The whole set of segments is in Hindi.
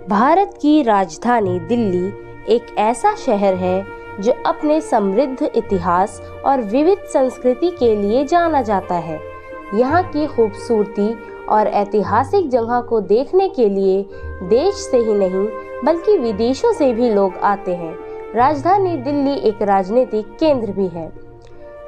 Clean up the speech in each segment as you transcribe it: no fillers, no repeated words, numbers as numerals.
भारत की राजधानी दिल्ली एक ऐसा शहर है जो अपने समृद्ध इतिहास और विविध संस्कृति के लिए जाना जाता है। यहाँ की खूबसूरती और ऐतिहासिक जगह को देखने के लिए देश से ही नहीं बल्कि विदेशों से भी लोग आते हैं। राजधानी दिल्ली एक राजनीतिक केंद्र भी है।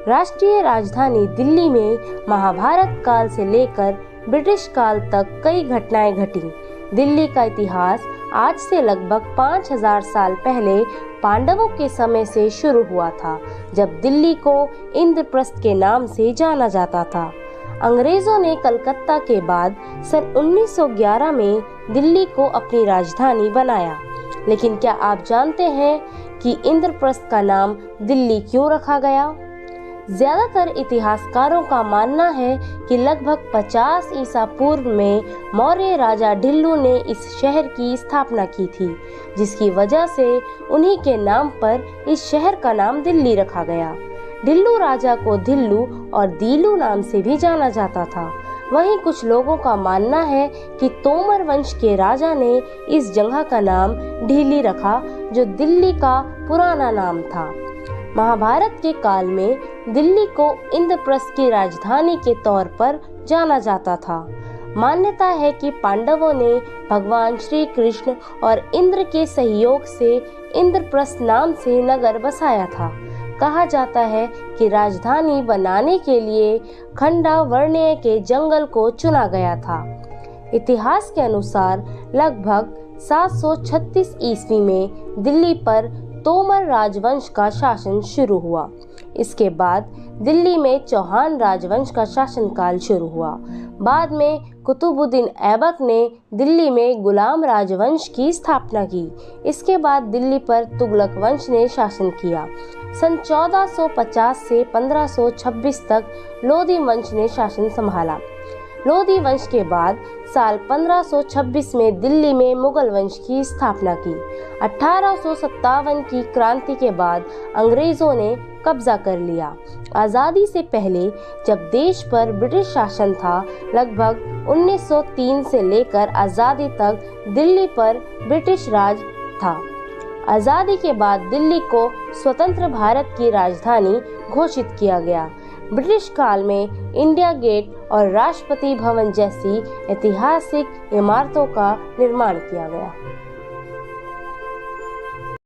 राष्ट्रीय राजधानी दिल्ली में महाभारत काल से लेकर ब्रिटिश काल तक कई घटनाएं घटी। दिल्ली का इतिहास आज से लगभग 5000 साल पहले पांडवों के समय से शुरू हुआ था, जब दिल्ली को इंद्रप्रस्थ के नाम से जाना जाता था। अंग्रेजों ने कलकत्ता के बाद सन 1911 में दिल्ली को अपनी राजधानी बनाया। लेकिन क्या आप जानते हैं कि इंद्रप्रस्थ का नाम दिल्ली क्यों रखा गया? ज्यादातर इतिहासकारों का मानना है कि लगभग 50 ईसा पूर्व में मौर्य राजा ढिल्लू ने इस शहर की स्थापना की थी, जिसकी वजह से उन्हीं के नाम पर इस शहर का नाम दिल्ली रखा गया। ढिल्लू राजा को धिल्लू और दीलू नाम से भी जाना जाता था। वहीं कुछ लोगों का मानना है कि तोमर वंश के राजा ने इस जगह का नाम ढीली रखा, जो दिल्ली का पुराना नाम था। महाभारत के काल में दिल्ली को इंद्रप्रस्थ की राजधानी के तौर पर जाना जाता था। मान्यता है कि पांडवों ने भगवान श्री कृष्ण और इंद्र के सहयोग से इंद्रप्रस्थ नाम से नगर बसाया था। कहा जाता है कि राजधानी बनाने के लिए खंडावर्ण्य के जंगल को चुना गया था। इतिहास के अनुसार लगभग 736 ईस्वी में दिल्ली पर तोमर राजवंश का शासन शुरू हुआ। इसके बाद दिल्ली में चौहान राजवंश का शासनकाल शुरू हुआ। बाद में कुतुबुद्दीन ऐबक ने दिल्ली में गुलाम राजवंश की स्थापना की। इसके बाद दिल्ली पर तुगलक वंश ने शासन किया। सन 1450 से 1526 तक लोधी वंश ने शासन संभाला। लोधी वंश के बाद साल 1526 में दिल्ली में मुगल वंश की स्थापना की। 1857 की क्रांति के बाद अंग्रेजों ने कब्जा कर लिया। आज़ादी से पहले जब देश पर ब्रिटिश शासन था, लगभग 1903 से लेकर आज़ादी तक दिल्ली पर ब्रिटिश राज था। आज़ादी के बाद दिल्ली को स्वतंत्र भारत की राजधानी घोषित किया गया। ब्रिटिश काल में इंडिया गेट और राष्ट्रपति भवन जैसी ऐतिहासिक इमारतों का निर्माण किया गया।